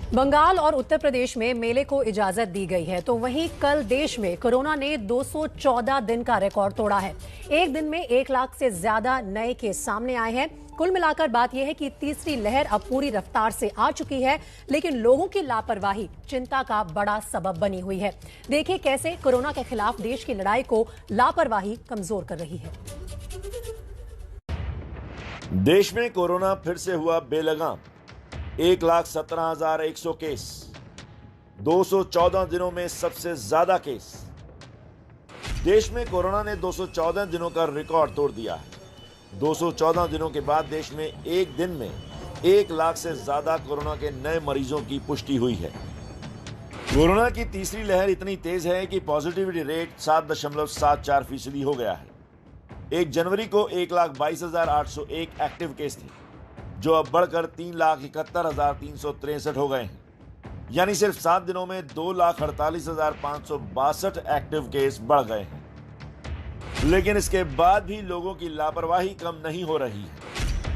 बंगाल और उत्तर प्रदेश में मेले को इजाजत दी गई है, तो वहीं कल देश में कोरोना ने 214 दिन का रिकॉर्ड तोड़ा है। एक दिन में 1 लाख से ज्यादा नए केस सामने आए हैं। कुल मिलाकर बात यह है कि तीसरी लहर अब पूरी रफ्तार से आ चुकी है, लेकिन लोगों की लापरवाही चिंता का बड़ा सबब बनी हुई है। देखिए कैसे कोरोना के खिलाफ देश की लड़ाई को लापरवाही कमजोर कर रही है। देश में कोरोना फिर से हुआ बेलगाम। 1,17,100 केस, 214 दिनों में सबसे ज्यादा केस। देश में कोरोना ने 214 दिनों का रिकॉर्ड तोड़ दिया है। 214 दिनों के बाद देश में एक दिन में 1 लाख से ज्यादा कोरोना के नए मरीजों की पुष्टि हुई है। कोरोना की तीसरी लहर इतनी तेज है कि पॉजिटिविटी रेट 7.74% हो गया है। 1 जनवरी को 1,22,801 एक्टिव केस थे, जो अब बढ़कर 3,71,363 हो गए हैं। यानी सिर्फ 7 दिनों में 2,48,562 एक्टिव केस बढ़ गए हैं। लेकिन इसके बाद भी लोगों की लापरवाही कम नहीं हो रही है।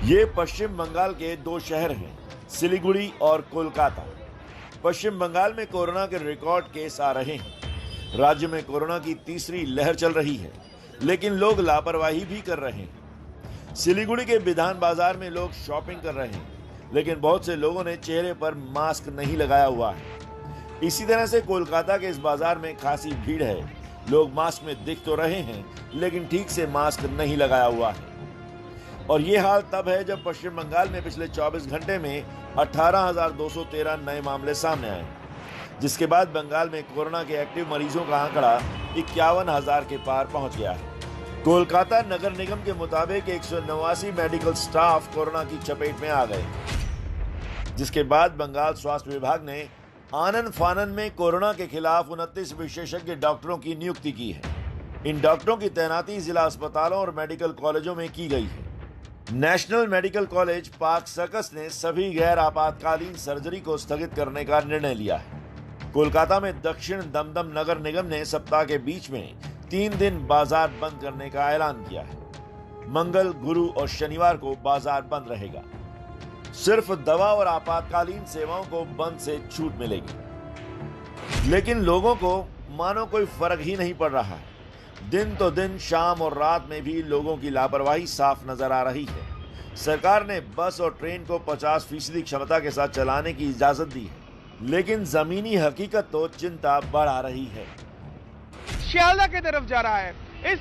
ये पश्चिम बंगाल के 2 शहर हैं, सिलीगुड़ी और कोलकाता। पश्चिम बंगाल में कोरोना के रिकॉर्ड केस आ रहे हैं। राज्य में कोरोना की तीसरी लहर चल रही है, लेकिन लोग लापरवाही भी कर रहे हैं। सिलीगुड़ी के विधान बाजार में लोग शॉपिंग कर रहे हैं, लेकिन बहुत से लोगों ने चेहरे पर मास्क नहीं लगाया हुआ है। इसी तरह से कोलकाता के इस बाजार में खासी भीड़ है। लोग मास्क में दिख तो रहे हैं, लेकिन ठीक से मास्क नहीं लगाया हुआ है। और ये हाल तब है जब पश्चिम बंगाल में पिछले 24 घंटे में 18,213 नए मामले सामने आए, जिसके बाद बंगाल में कोरोना के एक्टिव मरीजों का आंकड़ा 51,000 के पार पहुंच गया है। कोलकाता नगर निगम के मुताबिक 189 मेडिकल स्टाफ कोरोना की चपेट में आ गए, जिसके बाद बंगाल स्वास्थ्य विभाग ने आनन फानन में कोरोना के खिलाफ 29 विशेषज्ञ डॉक्टरों की नियुक्ति की है। इन डॉक्टरों की तैनाती जिला अस्पतालों और मेडिकल कॉलेजों में की गई है। National medical college park circus ने सभी गैर आपातकालीन सर्जरी को स्थगित करने का निर्णय लिया है। कोलकाता में दक्षिण दमदम नगर निगम ने सप्ताह के बीच में 3 दिन बाजार बंद करने का ऐलान किया है। मंगल, गुरु और शनिवार को बाजार बंद रहेगा। सिर्फ दवा और आपातकालीन सेवाओं को बंद से छूट मिलेगी। लेकिन लोगों को मानो कोई फर्क ही नहीं पड़ रहा है। दिन तो दिन, शाम और रात में भी लोगों की लापरवाही साफ नजर आ रही है। सरकार ने बस और ट्रेन को 50% क्षमता के साथ चलाने की इजाजत दी है, लेकिन जमीनी हकीकत तो चिंता बढ़ा रही है। शियालदा की तरफ जा रहा है। इस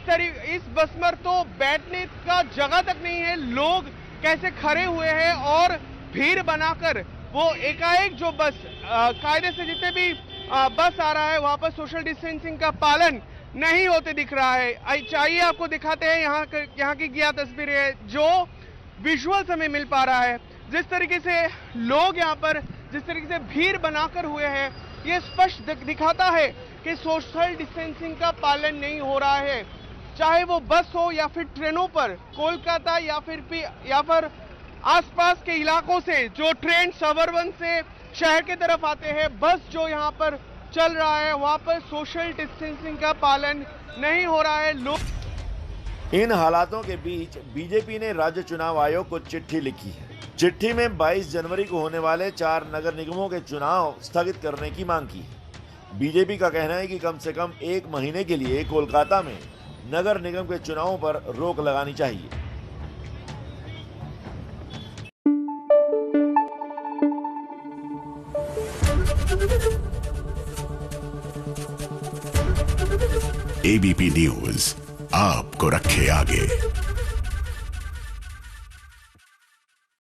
बस में तो बैठने का जगह तक नहीं है। लोग कैसे खड़े हुए हैं और भीड़ बनाकर वो एकाएक जो बस कायदे से जितने भी बस आ रहा है वहां पर सोशल डिस्टेंसिंग का पालन नहीं होते दिख रहा है। चाहिए आपको दिखाते हैं यहाँ की क्या तस्वीरें है, जो विजुअल्स हमें मिल पा रहा है। जिस तरीके से लोग यहाँ पर जिस तरीके से भीड़ बनाकर हुए हैं, ये स्पष्ट दिखाता है कि सोशल डिस्टेंसिंग का पालन नहीं हो रहा है। चाहे वो बस हो या फिर ट्रेनों पर, कोलकाता या फिर आसपास के इलाकों से जो ट्रेन सबअर्बन से शहर की तरफ आते हैं, बस जो यहाँ पर चल रहा है वहां पर सोशल डिस्टेंसिंग का पालन नहीं हो रहा है। लोग इन हालातों के बीच बीजेपी ने राज्य चुनाव आयोग को चिट्ठी लिखी है। चिट्ठी में 22 जनवरी को होने वाले 4 नगर निगमों के चुनाव स्थगित करने की मांग की है। बीजेपी का कहना है कि कम से कम 1 महीने के लिए कोलकाता में नगर निगम के चुनावों पर रोक लगानी चाहिए। एबीपी न्यूज आपको रखे आगे।